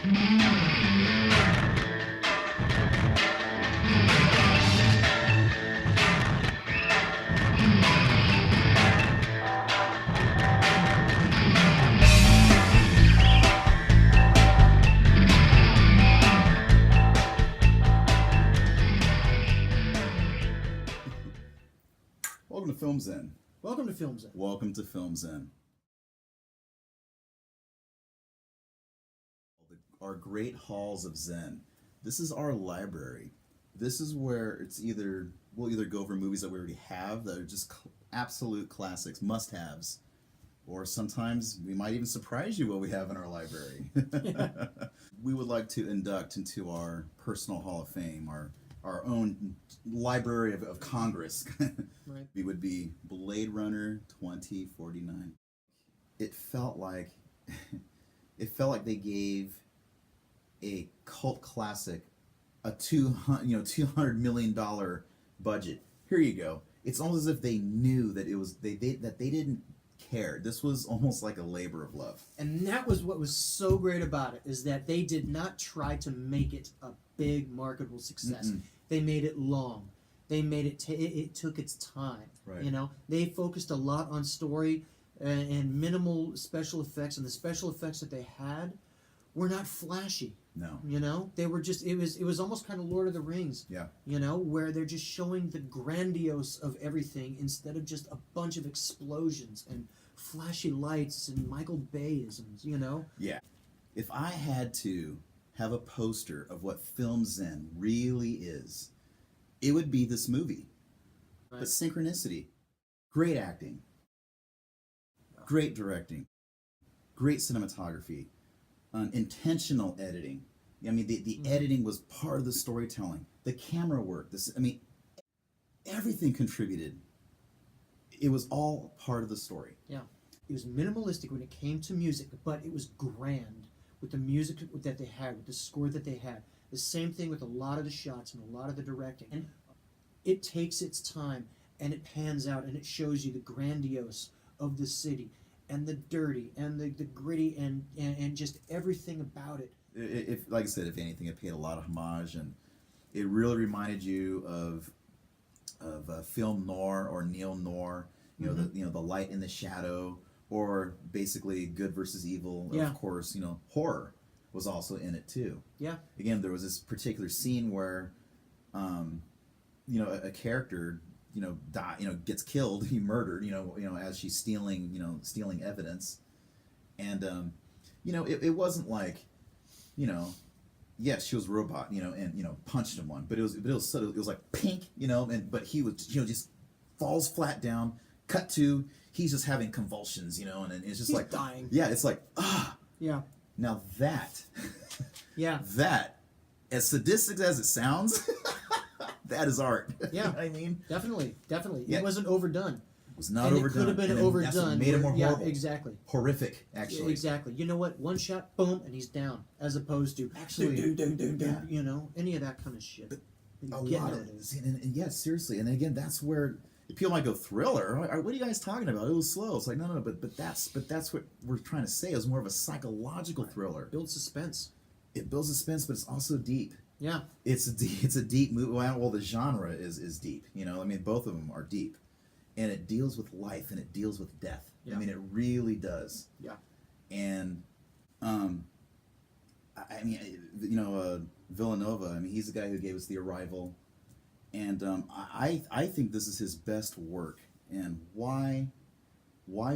Welcome to Film Zen. Welcome to Film Zen. Welcome to Film Zen. Our great halls of Zen. This is our library. This is where we'll either go over movies that we already have that are just absolute classics, must-haves, or sometimes we might even surprise you what we have in our library. We would like to induct into our personal Hall of Fame, our own Library of Congress. Right. We would be Blade Runner 2049. It felt like they gave a cult classic a $200 million budget. Here you go. It's almost as if they knew that that they didn't care. This was almost like a labor of love. And that was what was so great about it, is that they did not try to make it a big marketable success. Mm-mm. They made it long. They made it. It took its time. Right. You know, they focused a lot on story and minimal special effects, and the special effects that they had were not flashy. No. You know, they were just. It was almost kind of Lord of the Rings. Yeah. You know, where they're just showing the grandiose of everything instead of just a bunch of explosions and flashy lights and Michael Bay-isms. You know. Yeah. If I had to have a poster of what Film Zen really is, it would be this movie. Right. But synchronicity, great acting, great directing, great cinematography, intentional editing. I mean, the editing was part of the storytelling. The camera work, everything contributed. It was all part of the story. Yeah. It was minimalistic when it came to music, but it was grand with the music that they had, with the score that they had. The same thing with a lot of the shots and a lot of the directing. And it takes its time, and it pans out, and it shows you the grandiose of the city, and the dirty, and the gritty, and just everything about it. If, like I said, if anything, it paid a lot of homage, and it really reminded you of film noir or neo noir. You know, the light and the shadow, or basically good versus evil. Yeah. Of course, horror was also in it too. Yeah. Again, there was this particular scene where, a character, gets killed, he murdered, as she's stealing evidence, and it wasn't like, yes, she was a robot, and punched him one, but it was subtle. It was like pink, but he was, just falls flat down. Cut to, he's just having convulsions, and it's just He's like dying. Yeah, it's like Yeah. Now that, Yeah. that, as sadistic as it sounds, that is art. Yeah. You know what I mean? Definitely. Yeah. It wasn't overdone. It was not And overdone. it could have been And then overdone. that's what made it more horrible. Yeah, exactly. Horrific, actually. Exactly. You know what? One shot, boom, and he's down. As opposed to Actually, yeah. Any of that kind of shit. A lot of it. And yes, seriously. And again, that's where people might go, thriller. What are you guys talking about? It was slow. It's like no, but that's what we're trying to say. It was more of a psychological thriller. Build suspense. It builds suspense, but it's also deep. Yeah. It's a deep movie. Well, the genre is deep. Both of them are deep, and it deals with life and it deals with death. Yeah. It really does. Yeah. And Villanova. He's the guy who gave us The Arrival, and I think this is his best work. And why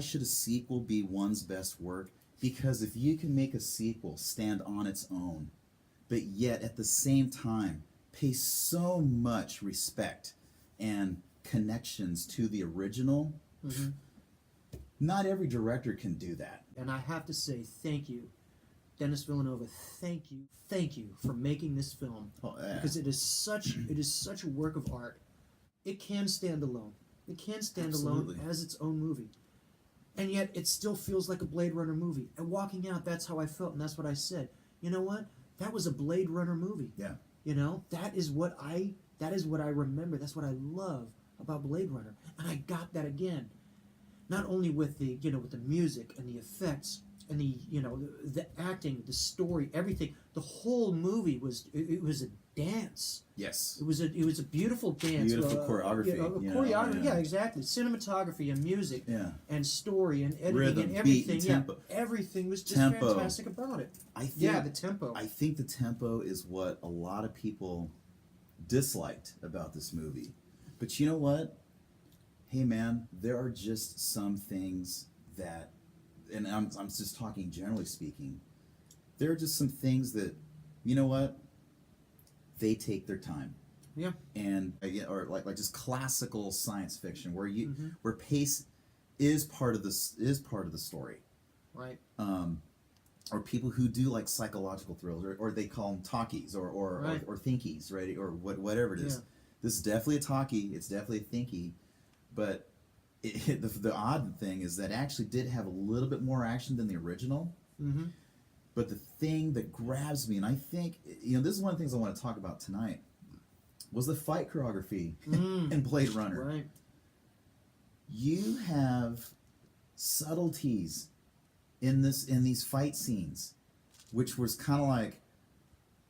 should a sequel be one's best work? Because if you can make a sequel stand on its own, but yet at the same time pay so much respect and connections to the original, not every director can do that. And I have to say thank you, Dennis Villanova. Thank you for making this film. Oh, yeah. Because it is such a work of art. It can stand alone. It can stand Absolutely. alone as its own movie. And yet it still feels like a Blade Runner movie. And walking out, that's how I felt, and that's what I said. You know what? That was a Blade Runner movie. Yeah. That is what I remember. That's what I love about Blade Runner. And I got that again. Not only with the with the music and the effects, and the acting, the story, everything. The whole movie it was a dance. Yes. It was a beautiful dance. Beautiful choreography. Choreography, yeah, exactly. Cinematography and music, Yeah. and story and editing Rhythm, and everything. beat, and tempo. Everything was just Tempo. fantastic about it. I think, the tempo. I think the tempo is what a lot of people disliked about this movie. But you know what? Hey man, there are just some things that, and I'm just talking generally speaking, there are just some things that, you know what? They take their time. Yeah. And again, or like just classical science fiction where pace is part of the story. Right. Or people who do like psychological thrillers, or they call them talkies, or Right. or thinkies, right? Or whatever it is. Yeah. This is definitely a talkie. It's definitely a thinky, but the odd thing is that it actually did have a little bit more action than the original. Mm-hmm. But the thing that grabs me, and I think this is one of the things I want to talk about tonight, was the fight choreography in Blade Runner. Right. You have subtleties in these fight scenes, which was kind of like,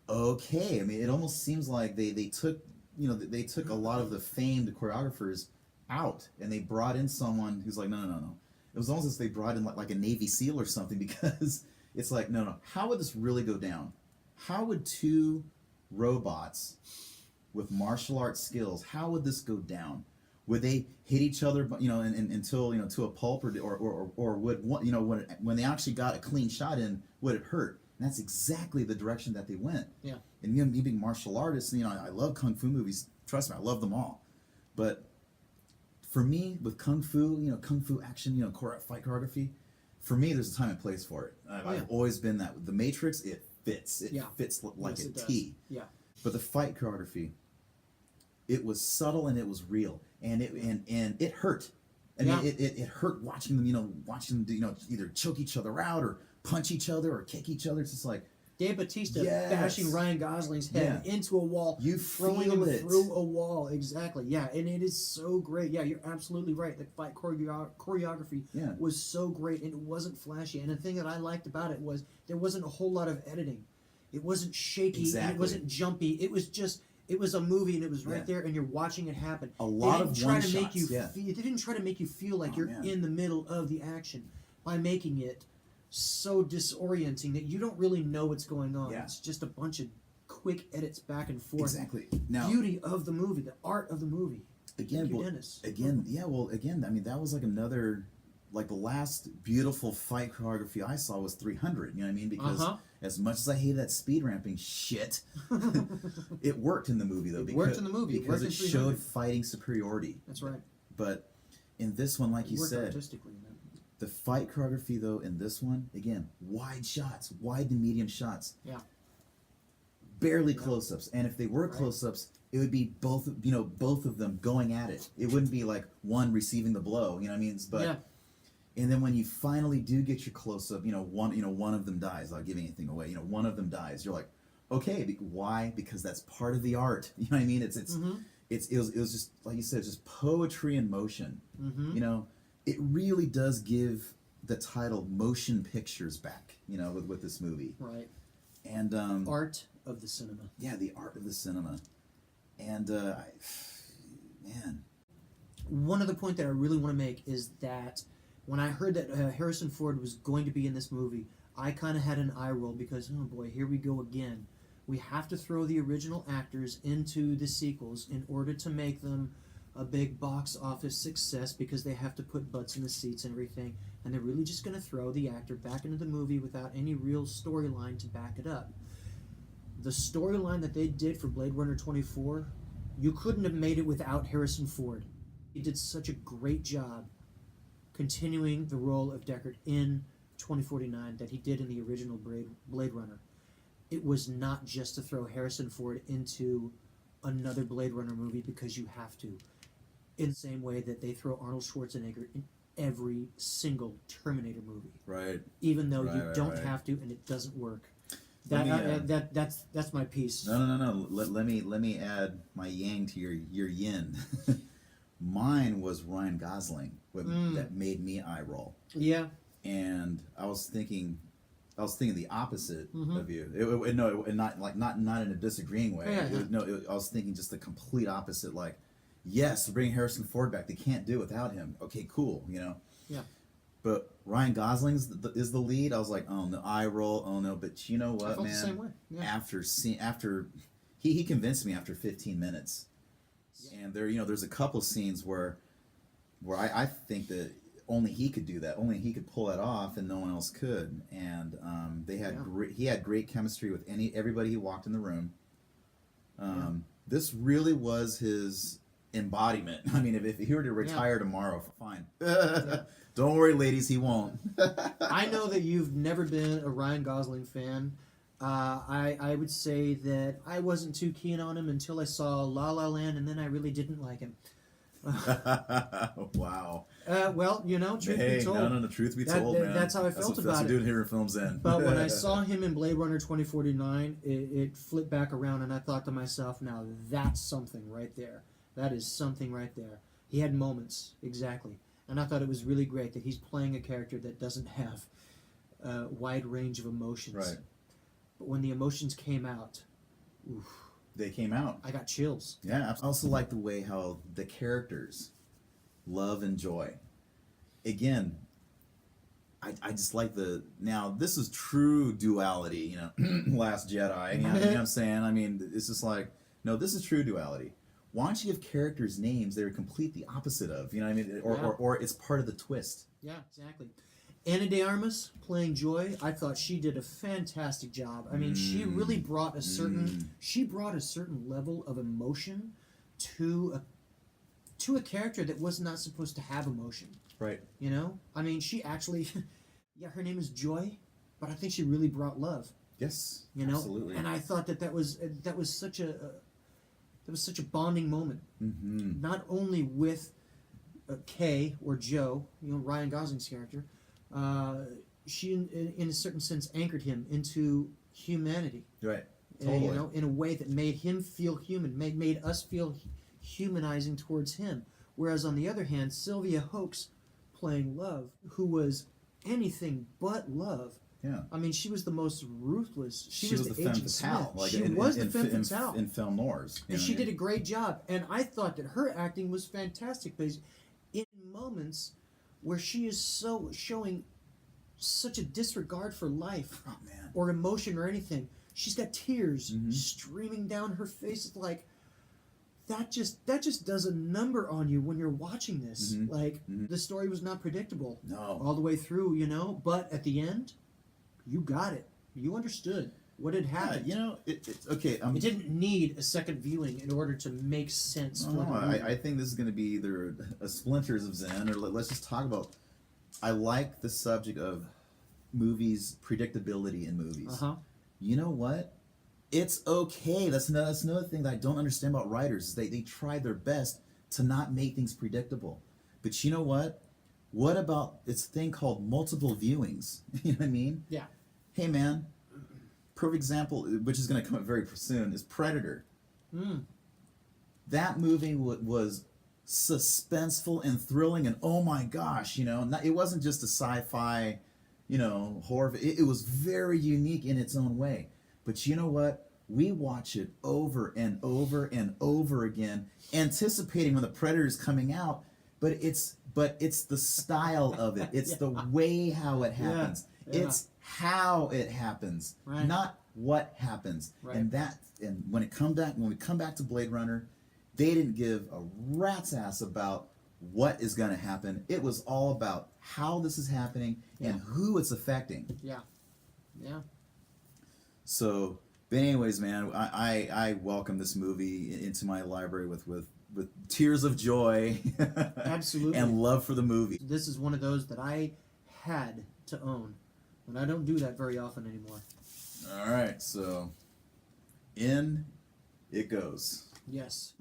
okay. I mean, it almost seems like they took they took a lot of the famed choreographers out, and they brought in someone who's like, no. It was almost as if they brought in like a Navy SEAL or something, because it's like, no. How would this really go down? How would two robots with martial arts skills, how would this go down? Would they hit each other, until to a pulp, or would one, when they actually got a clean shot in, would it hurt? And that's exactly the direction that they went. Yeah. And me being martial artist, I love kung fu movies. Trust me, I love them all. But for me, with kung fu action, fight choreography, for me, there's a time and place for it. I've always been that. With The Matrix, it fits. It fits like Yes, a it does. T. Yeah. But the fight choreography, it was subtle and it was real, and it hurt. I mean, it hurt watching them, either choke each other out or punch each other or kick each other. It's just like Dave Bautista Yes. bashing Ryan Gosling's head into a wall, You throwing feel him it. through a wall. Exactly. Yeah, and it is so great. Yeah, you're absolutely right. The fight choreography was so great, and it wasn't flashy. And the thing that I liked about it was there wasn't a whole lot of editing. It wasn't shaky. Exactly. And it wasn't jumpy. It was a movie, and it was right there, and you're watching it happen. A lot they of didn't try one to make shots, you yeah. They didn't try to make you feel like you're man. in the middle of the action by making it so disorienting that you don't really know what's going on. Yeah. It's just a bunch of quick edits back and forth. Exactly. Now, Beauty of the movie, the art of the movie. again, Thank you, well, Dennis. again, I mean, that was like another, like the last beautiful fight choreography I saw was 300. You know what I mean? Because as much as I hated that speed ramping shit, it worked in the movie though. It worked in the movie. Because It it worked in showed 300. fighting superiority. That's right. But in this one, like It you worked said, artistically. Man. the fight choreography though in this one, again, wide shots, wide to medium shots. Yeah. Barely close-ups, and if they were close-ups, it would be both of them going at it. It wouldn't be like one receiving the blow. You know what I mean? But and then when you finally do get your close-up, one of them dies. Without giving anything away, one of them dies. You're like, okay, why? Because that's part of the art. You know what I mean? It was just like you said, just poetry in motion. It really does give the title motion pictures back. With this movie. Right. And Art of the cinema. Yeah, the art of the cinema. And man, one other point that I really want to make is that when I heard that Harrison Ford was going to be in this movie, I kind of had an eye roll because, oh boy, here we go again. We have to throw the original actors into the sequels in order to make them a big box office success, because they have to put butts in the seats and everything, and they're really just going to throw the actor back into the movie without any real storyline to back it up. The storyline that they did for Blade Runner 24, you couldn't have made it without Harrison Ford. He did such a great job continuing the role of Deckard in 2049 that he did in the original Blade Runner. It was not just to throw Harrison Ford into another Blade Runner movie because you have to. In the same way that they throw Arnold Schwarzenegger in every single Terminator movie. right. Even though you don't right. have to, and it doesn't work. Let That's my piece. No. Let me add my yang to your yin. Mine was Ryan Gosling that made me eye roll. Yeah. and I was thinking the opposite Mhm. of you. Not in a disagreeing way. Yeah, yeah. I was thinking just the complete opposite. Like, yes, bring Harrison Ford back. They can't do it without him. Okay, cool. Yeah. But Ryan Gosling is the lead. I was like, oh no, eye roll. Oh no. But you know I what, felt man? the same way. Yeah. After he convinced me after 15 minutes, and there's a couple scenes where I think that only he could do that. Only he could pull that off, and no one else could. And he had great chemistry with everybody he walked in the room. This really was his embodiment. I mean, if he were to retire tomorrow, fine. Don't worry, ladies, he won't. I know that you've never been a Ryan Gosling fan. I would say that I wasn't too keen on him until I saw La La Land, and then I really didn't like him. Wow. Well, truth be told, no, truth be told, man. that's how I felt that's about what it. doing here films in. But when I saw him in Blade Runner 2049, it flipped back around, and I thought to myself, now that's something right there. That is something right there. He had moments, exactly. And I thought it was really great that he's playing a character that doesn't have a wide range of emotions. Right. But when the emotions came out, oof, They came out. I got chills. Yeah, I also like the way how the characters, Love and Joy. Again, I just like now this is true duality, Last Jedi, you know what I'm saying? I mean, it's just like, no, this is true duality. Why don't you give characters names they're complete the opposite of, you know what I mean? Or it's part of the twist. Yeah, exactly. Ana de Armas playing Joy, I thought she did a fantastic job. I mean, she really brought a certain level of emotion to a character that was not supposed to have emotion. Right. I mean, she actually, her name is Joy, but I think she really brought love. Yes. Absolutely. And I thought that was such a bonding moment. Mm-hmm. Not only with Kay or Joe, Ryan Gosling's character. She, in a certain sense, anchored him into humanity. Right. Totally. In a way that made him feel human, made us feel humanizing towards him. Whereas on the other hand, Sylvia Hoeks playing Love, who was anything but love. Yeah. I mean, she was the most ruthless. She was the femme Agent fatale. Smith. She was the femme in, fatale. in film noirs. And she did a great job. And I thought that her acting was fantastic because in moments where she is so showing such a disregard for life or emotion or anything, she's got tears streaming down her face. It's like that just does a number on you when you're watching this. The story was not predictable all the way through, but at the end, you got it. You understood what had happened. It's okay. It didn't need a second viewing in order to make sense. I think this is going to be either a Splinters of Zen, or let's just talk about. I like the subject of movies, predictability in movies. You know what? It's okay. That's another thing that I don't understand about writers. Is they try their best to not make things predictable. But you know what? What about this thing called multiple viewings? You know what I mean? Yeah. Hey, man. Perfect example, which is going to come up very soon, is Predator. That movie was suspenseful and thrilling, and oh my gosh, it wasn't just a sci-fi, horror. It was very unique in its own way. But you know what? We watch it over and over and over again, anticipating when the Predator's coming out. But it's the style of it. It's the way how it happens. It's how it happens, not what happens. And when we come back to Blade Runner, they didn't give a rat's ass about what is going to happen. It was all about how this is happening and who it's affecting. Yeah. So, but anyways, man, I welcome this movie into my library with tears of joy. Absolutely. And love for the movie. This is one of those that I had to own, and I don't do that very often anymore. All right, so in it goes. Yes.